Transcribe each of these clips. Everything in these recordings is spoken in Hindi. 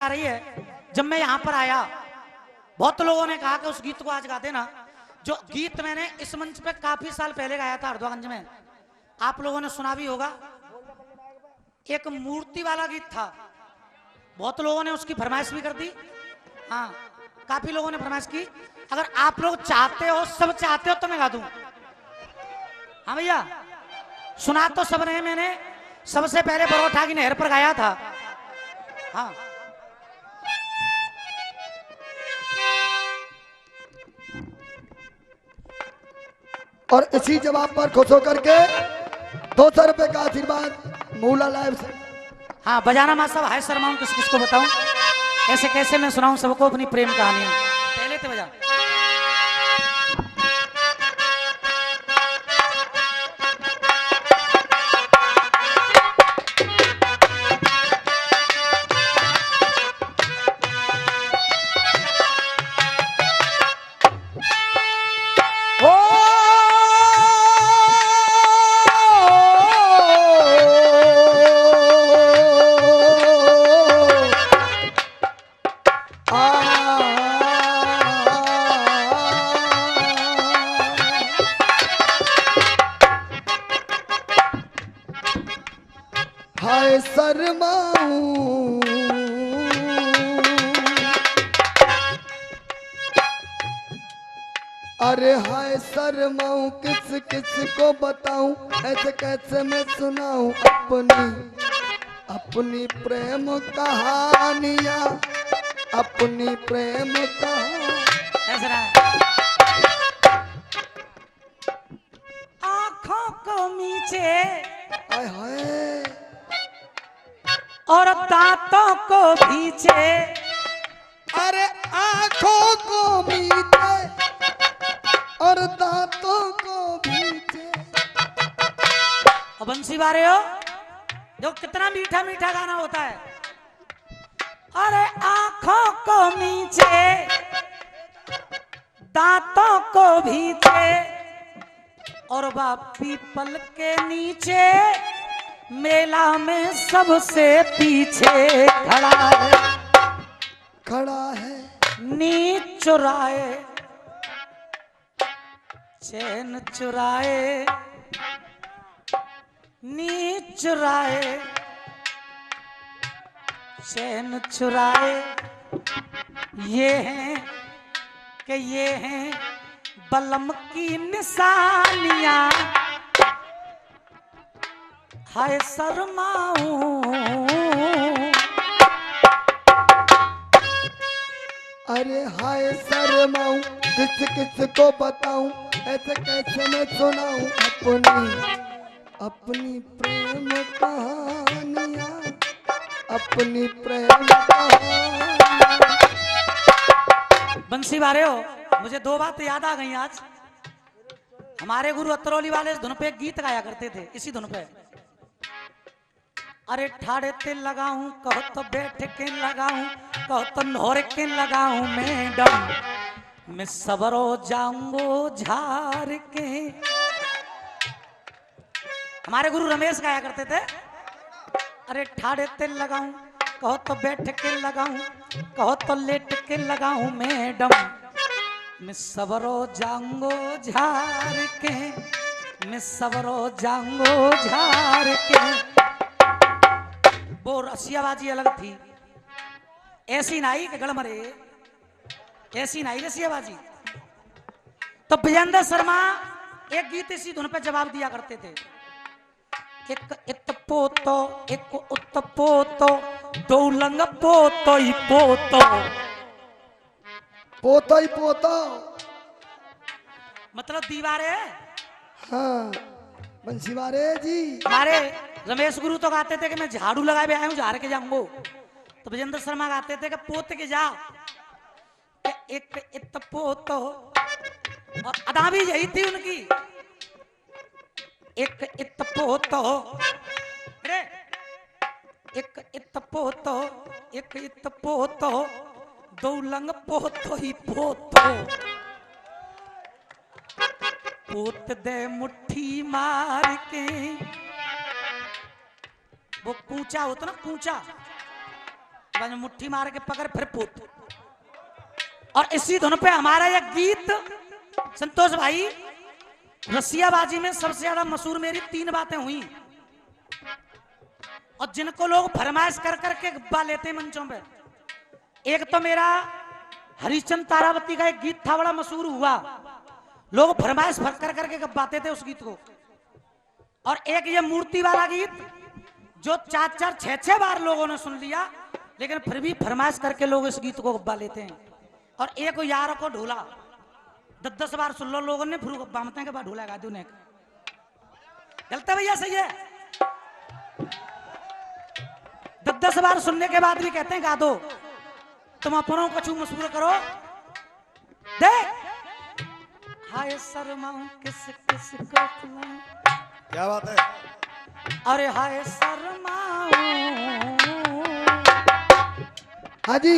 आ रही है। जब मैं यहाँ पर आया बहुत लोगों ने कहा कि उस गीत को आज गा देना, जो गीत मैंने इस मंच पे काफी साल पहले गाया था हरदोगंज में, आप लोगों ने सुना भी होगा। एक मूर्ति वाला गीत था, बहुत लोगों ने उसकी फरमाइश भी कर दी। हाँ, काफी लोगों ने फरमाइश की। अगर आप लोग चाहते हो, सब चाहते हो तो मैं गा दूं। हाँ भैया, सुना तो सब ने, मैंने सबसे पहले बरोठा की नहर पर गाया था। हाँ, और इसी जवाब पर खुश होकर के 200 रुपए का आशीर्वाद मूला लाइव से। हाँ, बजाना माँ साहब हाय शर्माऊं किस किसको बताऊं, ऐसे कैसे मैं सुनाऊं सबको अपनी प्रेम कहानी। पहले तो बजा। हाय शर्माऊं अरे हाय शर्माऊं किस किस को बताऊं, ऐसे कैसे मैं सुनाऊं अपनी अपनी प्रेम कहानियां, अपनी प्रेम कहानी। ऐसा रहा है। आंखों को नीचे हाय हाय और दांतों को पीछे, अरे आंखों को मीटे और दांतों को पीछे। और बंसी बारे हो, देखो कितना मीठा मीठा गाना होता है। अरे आंखों को नीचे दांतों को भीचे और वह पीपल के नीचे मेला में सबसे पीछे खड़ा है, खड़ा है नीच चुराए चैन चुराए, नीच चुराए चैन चुराए। ये हैं कि ये हैं बलम की निशानियां, हाय शर्माऊं। अरे हाय शर्माऊं किस किस को बताऊं, ऐसे कैसे मैं सुनाऊं अपनी अपनी प्रेम कहानियां, अपनी प्रेम कहानियां। बंसी बारे हो, मुझे दो बात याद आ गई आज। हमारे गुरु अतरौली वाले इस धुन पे एक गीत गाया करते थे, इसी धुन पे। अरे ठाड़े ते लगाऊं कहो तो बैठ के लगाऊं, कहो तो नोर के लगाऊं मैडम, मैं सबरो जाऊंगो झार के। हमारे गुरु रमेश गाया करते थे। अरे ठाड़े ते लगाऊं कहो तो बैठ के लगाऊं, कहो तो लेट के लगाऊं मैडम, मैं सबरो जाऊंगो झार के, मैं सबरो जाऊंगो झार के। वो रसियाबाजी अलग थी, ऐसी नाई के गड़ मरे, ऐसी नाई रसियाबाजी। तो विजेंद्र शर्मा एक गीत इसी धुन पे जवाब दिया करते थे। एक इत पोतो एक उत पोतो, दो लंग पोतो ही पोतो। पोता ही पोता। मतलब दीवारे। हाँ बंसीवारे जी। हमारे रमेश गुरु तो गाते थे कि मैं झाड़ू लगाए भी आया हूँ, झाड़ के जाऊंगो। तो विजेंद्र शर्मा गाते थे कि पोत के जा, कि एक इत पोतो। और अदा भी यही थी उनकी, एक इत पोतो, अरे एक इत पोतो, एक इत पोतो, दो लंग पोतो ही पोतो। पोत दे मुट्ठी मार के, वो कूचा होता ना, कूचा, अब मुट्ठी मार के पकड़ फिर पूत। और इसी धुन पे हमारा यह गीत संतोष भाई, रसियाबाजी में सबसे ज्यादा मशहूर मेरी 3 बातें हुई और जिनको लोग फरमाइश कर करके गब्बा लेते हैं मंचों पे। एक तो मेरा हरिश्चंद्र तारावती का एक गीत था, बड़ा मशहूर हुआ, लोग फरमाइश कर करके गब्बाते थे उस गीत को। और एक ये मूर्ति वाला गीत जो 4-4, 6-6 बार लोगों ने सुन लिया, लेकिन फिर भी फरमाइश करके लोग इस गीत को गब्बा लेते हैं। और एक यार को ढोला 10-10 बार सुन लो लोगों ने, फिर गब्बा मत के बाद ढोला गा दो ने। चलता भैया सही है, 10-10 बार सुनने के बाद भी कहते हैं गा दो। तुम अपनों कछु मशहूर करो। देख हाय शर्माऊं किस किस को खिलाऊं। क्या बात है। अरे हाय शर्माऊं। हाजी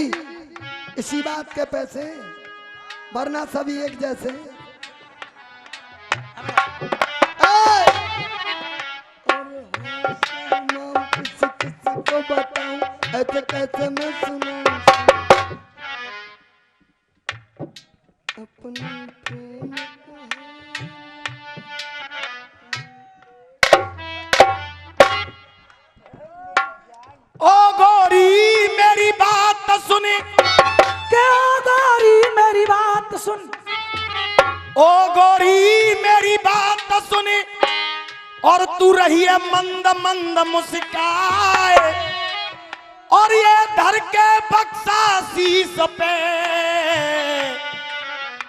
इसी बात के पैसे, वरना सभी एक जैसे। किसी किसी को बताऊं, ऐसे कैसे मैं सुनाऊं अपने प्रेम को। ओ गोरी मेरी बात सुनी, क्या गोरी मेरी बात सुन। ओ गोरी मेरी बात सुनी, और तू रही है मंद मंद मुस्काए, और ये धर के बक्सा शीश पे,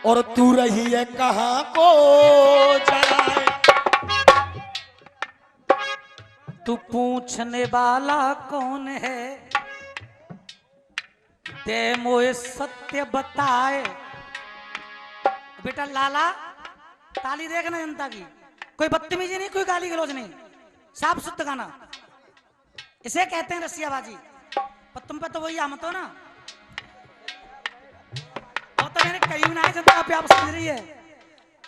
और तू रही है कहां को जाए। तू पूछने वाला कौन है, दे मोए सत्य बताए। बेटा लाला ताली देखना जनता की, कोई बदतमीजी नहीं, कोई गाली गलौज नहीं, साफ शुद्ध गाना, इसे कहते हैं रसियाबाजी। पर तुम पे तो वही आमत हो ना, और तो मैंने कही ना है जनता पे आप समझ रही है।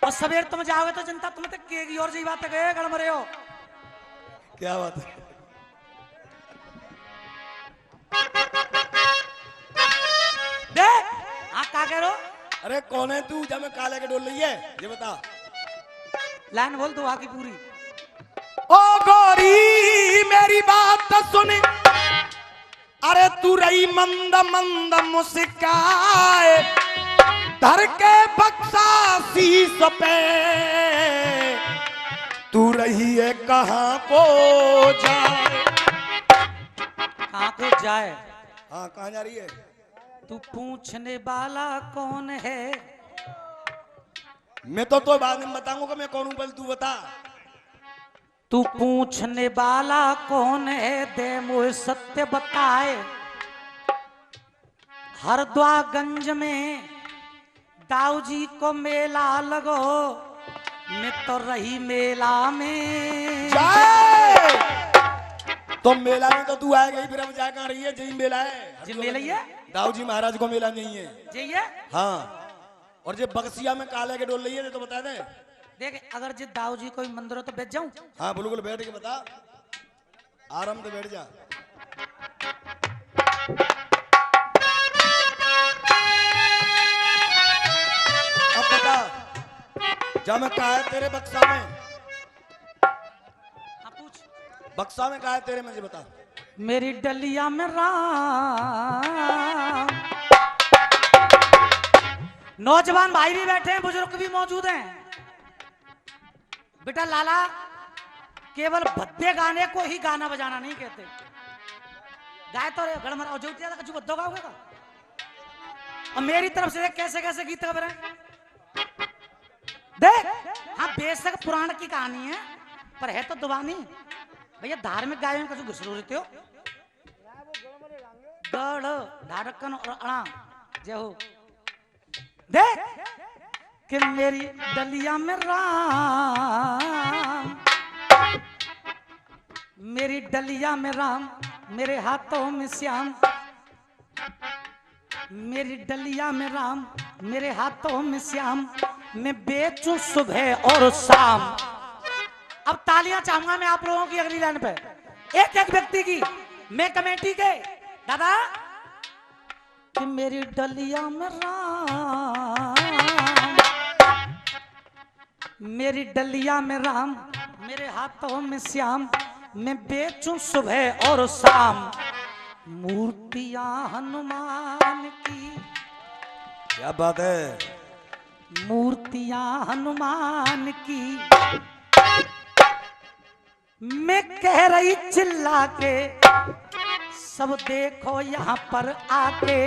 और सवेर तुम जाओगे तो जनता तुम्हें तक केगी और जी बात गए गड़मरे हो। क्या बात है। देख हाँ क्या कह रहे हो। अरे कौन है तू जब मैं काले के डोल रही है, ये बता। लाइन बोल दो आगे पूरी। ओ गोरी मेरी बात सुनी, अरे तू रही मंद मंद मुस्काए, धर के बक्सा शीश पे, तू रही है कहां को जाए। कहाँ को जाए। हाँ कहां जा रही है। तू पूछने वाला कौन है। मैं तो बाद में बताऊंगा मैं कौन हूं, पहले तू बता। तू पूछने वाला कौन है, दे मुझे सत्य बताए। हरद्वागंज में दाऊ जी को मेला लगो, मैं तो रही मेला में। जाए तो मेला में तो तू आएगा ही, फिर अब जा कहां रही है। जही मेला है, जी मेला ही है, दाऊ जी महाराज को मेला नहीं है। जी है। हाँ और जो बक्सिया में काले के डोल रही है तो बता दे। देख अगर जी दाऊ जी कोई मंदिर हो तो बैठ जाऊं। हाँ बिल्कुल बैठ के बता, आराम से बैठ जा। अब बता जा मैं कहा है तेरे बक्सा में, हाँ पूछ। बक्सा में कहा है तेरे, मुझे बता। मेरी डलिया में राम। नौजवान भाई भी बैठे हैं, बुजुर्ग भी मौजूद हैं। बेटा लाला केवल भद्दे गाने को ही गाना बजाना नहीं कहते। गाय तो गड़मरा और जो कछु बद्दो गाओगे का। और मेरी तरफ से देख कैसे कैसे गीत गा रहे हैं। देख हाँ बेशक पुराण की कहानी है, पर है तो दुबानी। भैया धार्मिक गायों में कछु घुसरो रहते हो। गढ़ ढारकन और अणा जय हो। देख कि मेरी डलिया में राम, मेरी डलिया में राम, मेरे हाथों में श्याम। मेरी डलिया में राम, मेरे हाथों में श्याम, मैं बेचूं सुबह और शाम। अब तालियां चाहूंगा मैं आप लोगों की अगली लाइन पे, एक एक व्यक्ति की। मैं कमेटी के दादा कि मेरी डलिया में राम, मेरी डलिया में राम, मेरे हाथों में श्याम, मैं बेचूं सुबह और शाम मूर्तियां हनुमान की। क्या बात है। मूर्तियां हनुमान की मैं कह रही चिल्ला के, सब देखो यहाँ पर आके,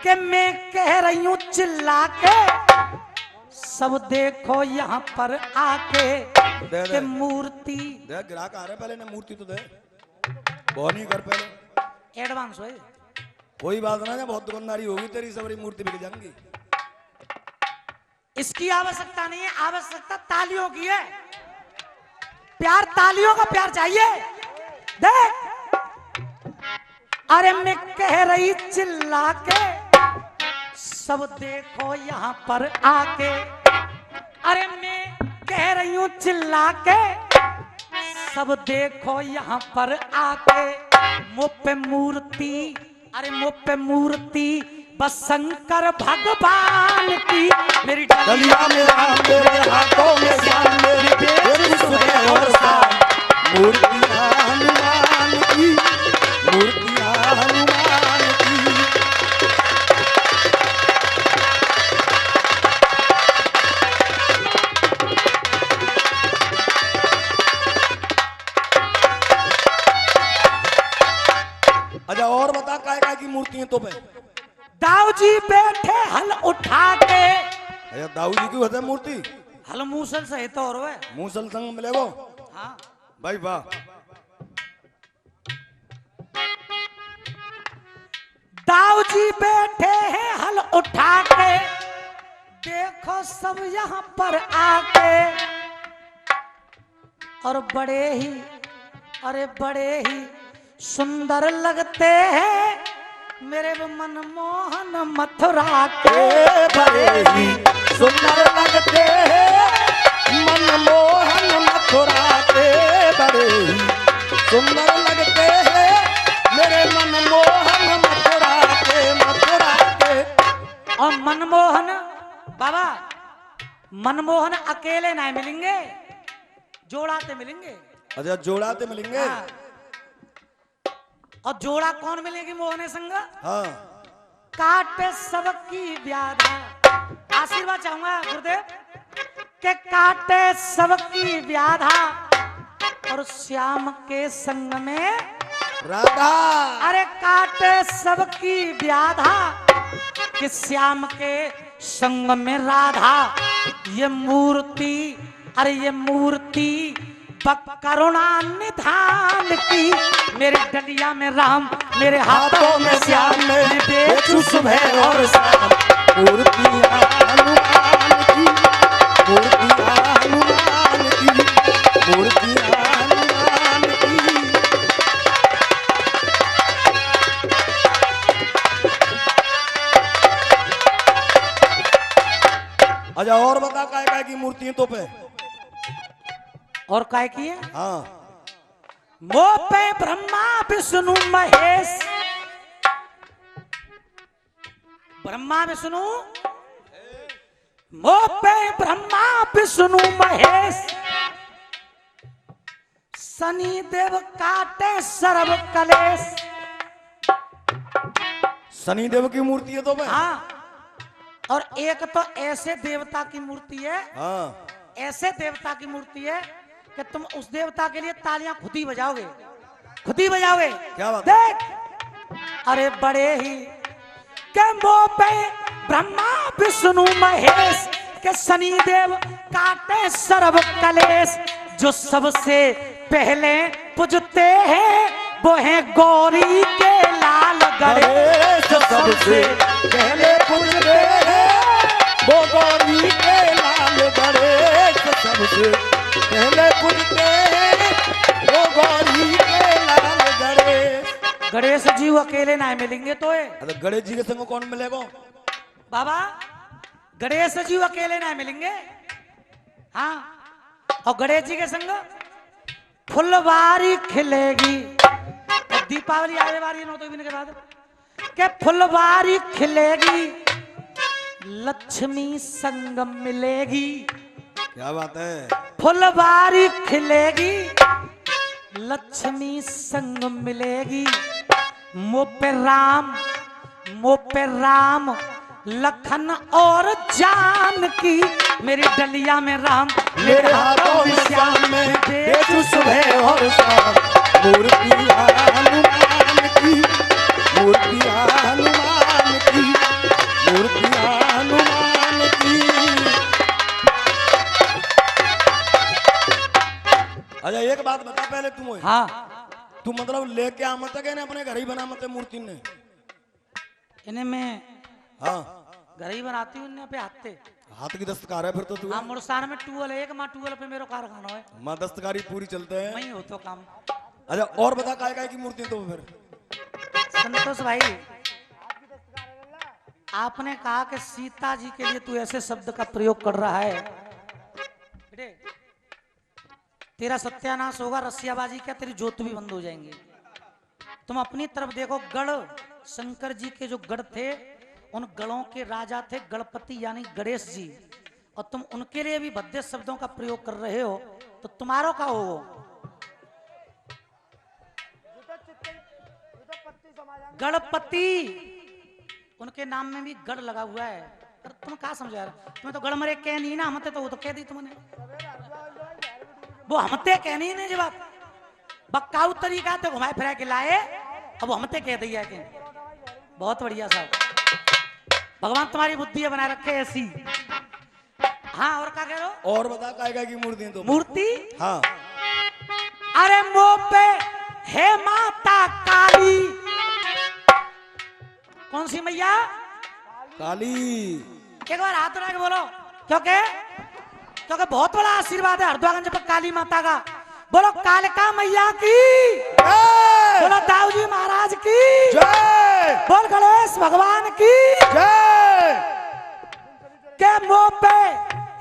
कि मैं कह रही हूँ चिल्ला के, सब देखो यहाँ पर आके, दे। कि मूर्ति दे ग्राहक आ रहे, पहले ना मूर्ति तो दे, बहुत नहीं कर पहले एडवांस हो। कोई बात ना, बहुत दुकानदारी होगी तेरी, सबरी मूर्ति बिक जाएंगी। इसकी आवश्यकता नहीं है, आवश्यकता तालियों की है। प्यार, तालियों का प्यार चाहिए। देख, अरे मैं कह रही चिल्ला के, सब देखो यहाँ पर आके, अरे मैं कह रही हूँ चिल्ला के, सब देखो यहाँ पर आके, मुझ पे मूर्ति, अरे मुझ पे मूर्ति बस शंकर भगवान की। मेरी डलिया में राम, मेरे हाथों में श्याम, मेरी बेटी सुबह और शाम मूर्तियां हनुमान की, मूर्तियां हनुमान की। अच्छा और बता, काय की मूर्तियां तो पे? दाऊ जी बैठे हल उठा के। अच्छा दाऊ जी की होता है मूर्ति? हल मूसल से तो और वे मूसल संग मिलेगो। हाँ भाई वाह। दाऊ जी बैठे हैं हल उठा के, देखो सब यहाँ पर आके, और बड़े ही, अरे बड़े ही सुंदर लगते हैं मेरे वो मनमोहन मथुरा के। बड़े ही सुंदर लगते हैं मनमोहन मथुरा के, बड़े ही सुंदर लगते हैं मेरे मनमोहन मथुरा के, मथुरा के। और मनमोहन बाबा, मनमोहन अकेले नहीं मिलेंगे, जोड़ाते मिलेंगे। अच्छा जोड़ाते मिलेंगे। हाँ। और जोड़ा कौन मिलेगी मोहने संग? हाँ। काटे सबकी व्याधा। आशीर्वाद चाहूंगा गुरुदेव के काटे सबकी व्याधा, और श्याम के संग में राधा। अरे काटे सबकी व्याधा, कि श्याम के संग में राधा। ये मूर्ति, अरे ये मूर्ति करुणा निधान की। मेरे डलिया में राम, मेरे हाथों में श्याम, मेरे बेचू सुबह और शाम मूर्तियां हनुमान की, मूर्तियां हनुमान की, मूर्तियां हनुमान की। अच्छा और बता, काय की मूर्तियां तो पे? और काय की है? हाँ। वो पे ब्रह्मा विष्णु महेश, ब्रह्मा विष्णु, वो पे ब्रह्मा विष्णु महेश, शनि देव काटे सर्व कलेश। शनि देव की मूर्ति है तो पे? हाँ, और एक तो ऐसे देवता की मूर्ति है, हाँ। ऐसे देवता की मूर्ति है कि तुम उस देवता के लिए तालियां खुद ही बजाओगे, खुद ही बजाओगे। क्या बात है? देख, अरे बड़े ही के मुंह पे ब्रह्मा विष्णु महेश, के शनि देव काटे सर्व कलेश। जो सबसे पहले पूजते हैं वो है गौरी के लाल गणेश। जो सबसे पहले पूजते हैं वो गौरी के लाल गणेश। सबसे पहले पूजते हैं वो गौरी के लाल गणेश। गणेश जी अकेले ना मिलेंगे तो है अरे गणेश जी के संग कौन मिलेगा? बाबा, गणेश जी अकेले ना मिलेंगे। हाँ, और गणेश जी के संग फुलवारी खिलेगी। दीपावली आने वाली है 9 महीने के बाद, के फुलवारी खिलेगी, लक्ष्मी संग मिलेगी। क्या बात है। फुलवारी खिलेगी, लक्ष्मी संग मिलेगी। मुँह पे राम लखन और जानकी, मेरी डलिया में राम मेरे हाथों में श्याम में देखूं सुबह और शाम, मूर्तियां हनुमान की, मूर्तियां हनुमान की, मूर्तियां हनुमान की। अच्छा एक बात बता पहले तुम। हाँ, तू मतलब लेके आ मत गए अपने घर ही बना मत मूर्ति ने। इन्हें मैं हाँ घर ही बनाती हूँ, इन्हें पे हाथे। हाथ की दस्तकार है फिर तो तू। हाँ, मुड़सान में टूअल है, एक माँ टूअल पे मेरा कारखाना है, माँ दस्तकारी पूरी चलते हैं। वही हो तो काम। अच्छा और बता काय की मूर्ति तो फिर। संतोष भाई, आपने कहा कि सीता जी के लिए तू ऐसे शब्द का प्रयोग कर रहा है, बेटे तेरा सत्यानाश होगा। रसियाबाजी क्या, तेरी जोत भी बंद हो जाएंगी। तुम अपनी तरफ देखो, गढ़ शंकर जी के जो गढ़ थे, उन गढ़ों के राजा थे गणपति यानी गणेश जी, और तुम उनके लिए भी भद्दे शब्दों का प्रयोग कर रहे हो, तो तुम्हारो का हो? गणपति, उनके नाम में भी गढ़ लगा हुआ है। पर तुम कहा समझा रहे, तुम्हें तो गढ़ मरे कह नहीं ना, हमते तो वो तो कह दी तुमने, वो हमते कह नहीं ने जवाब बक्काऊ तरीका तो घुमाए फिरा के लाए, अब हमते कह दिया के। बहुत बढ़िया साहब, भगवान तुम्हारी बुद्धि बना रखे ऐसी। हाँ और क्या कह रहे हो? और बता काय की मूर्ति तो। मूर्ति, हाँ अरे मुंह पे हे माता काली, कौन सी मैया? काली। एक बार हाथ उठा के बोलो, क्योंकि बहुत बड़ा आशीर्वाद है हरद्वागंज पर काली माता का। बोलो कालिका मैया की, बोलो दाऊ जी महाराज की जय, बोल गणेश भगवान की जय। के मुंह पे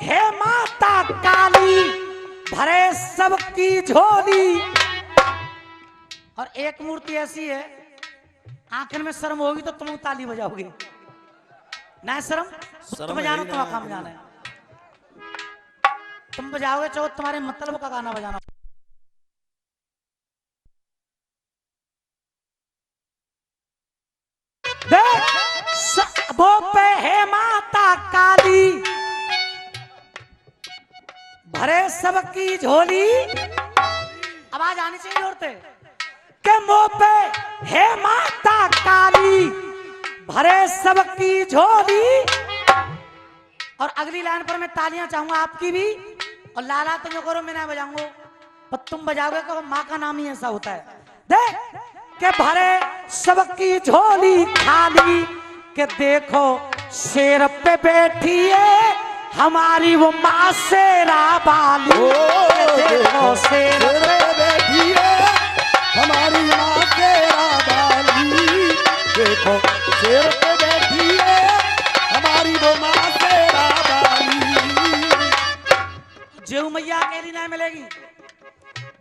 हे माता काली, भरे सबकी झोली। और एक मूर्ति ऐसी है, आंखन में शर्म होगी तो तुम ताली बजाओगे, ना शर्म तुम जानो, तुम्हारा काम जाना है, तुम बजाओगे चाहो तुम्हारे मतलब का गाना बजाना। वो पे है माता काली, भरे सबकी झोली। आवाज आनी चाहिए जोरते के मुंह पे है माता काली, भरे सबकी झोली। और अगली लाइन पर मैं तालियां चाहूंगा आपकी भी, और लाला तुम जो करो मैं ना बजाऊंगा, पर तुम बजाओगे तो माँ का नाम ही ऐसा होता है। देख के भरे सबकी झोली खाली, के देखो शेर पे बैठी है हमारी वो माँ शेरा बाली। देखो शेर पे बैठी है हमारी माँ शेरा बाली, देखो शेर पे बैठी है हमारी वो माँ शेरा बाली। जेऊ मैया अकेली नहीं मिलेगी,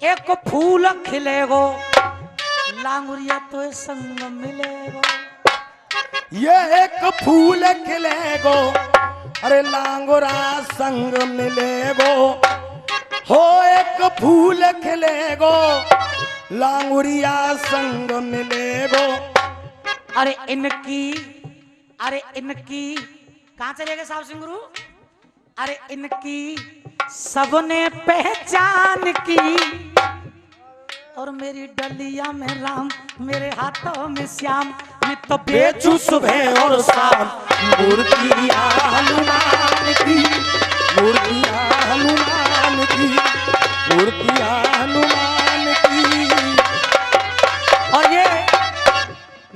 एक फूल खिलेगो, लांगुरिया तो संग मिलेगो। ये एक फूल खिलेगो, अरे लांगोरा संग मिलेगो, हो एक फूल खिलेगो, लांगुरिया संग मिलेगो। अरे इनकी कहाँ चले गए साहब सिंह गुरु? अरे इनकी सबने पहचान की, और मेरी डलिया में राम, मेरे हाथों में श्याम, मैं तो बेचू सुबह और शाम। मूर्तियां हनुमान की, मूर्तियां हनुमान की, मूर्तियां हनुमान की। और ये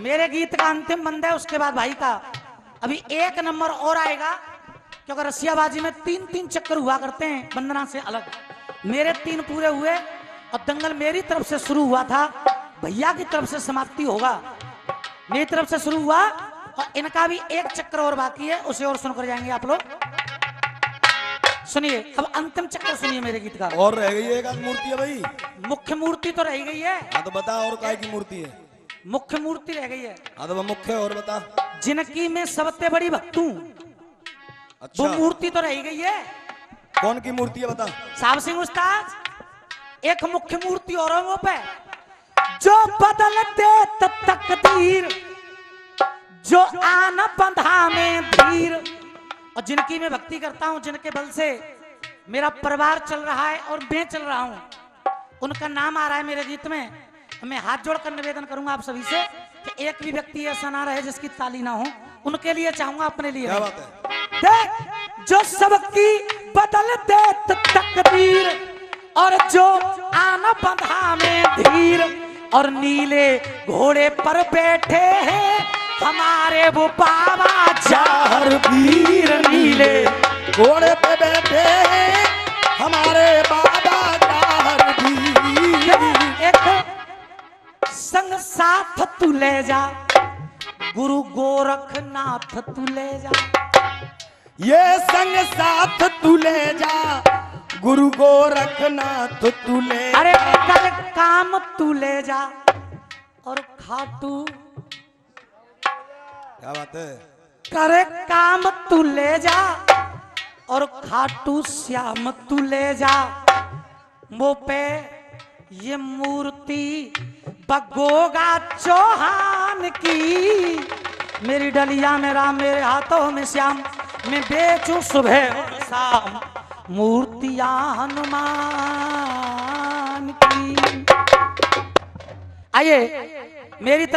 मेरे गीत का अंतिम बंद है, उसके बाद भाई का अभी एक नंबर और आएगा, क्योंकि रसियाबाजी में 3-3 चक्कर हुआ करते हैं वंदना से अलग। मेरे 3 पूरे हुए, और दंगल मेरी तरफ से शुरू हुआ था, भैया की तरफ से समाप्ति होगा। मेरी तरफ से शुरू हुआ, और इनका भी एक चक्कर और बाकी है, उसे और सुनकर जाएंगे आप लोग। सुनिए अब अंतिम चक्कर सुनिए मेरे गीत का। और रह गई एक आध मूर्ति है भाई, मुख्य मूर्ति तो रह गई है। हाँ तो बता और काय की मूर्ति है? मुख्य मूर्ति रह गई है। हाँ तो वो मुख्य और बता। जिनकी मैं सबसे बड़ी भक्त हूँ, अच्छा वो मूर्ति तो रह गई है। कौन की मूर्ति है बता। साहब सिंह उस्ताद, एक मुख्य मूर्ति और है वो पे, जो बदल दे तकदीर, जो आन बंधा में धीर। और जिनकी मैं भक्ति करता हूं, जिनके बल से मेरा परिवार चल रहा है और मैं चल रहा हूं, उनका नाम आ रहा है मेरे गीत में। मैं हाथ जोड़कर निवेदन करूंगा आप सभी से कि एक भी व्यक्ति ऐसा ना रहे जिसकी ताली ना हो। उनके लिए चाहूंगा, अपने लिए क्या बात है। देख, जो सबकी बदल दे तकदीर, और जो आना बंधा में धीर, और नीले घोड़े पर बैठे हैं हमारे वो बाबा चार वीर। नीले घोड़े पे बैठे हैं हमारे बाबा चार वीर। एक संग साथ तू ले जा, गुरु गोरखनाथ तू ले जा। ये संग साथ तू ले जा, गुरु गोरखनाथ तू ले। अरे कर काम तू ले जा, और खाटू क्या बात है। करे काम तू ले जा, और खाटू श्याम तू ले जा। वो पे ये मूर्ति बगोगा चौहान की, मेरी डलिया में राम, मेरे हाथों में श्याम, मैं बेचूं सुबह और शाम मूर्तियां हनुमान की। आइए मेरी तरफ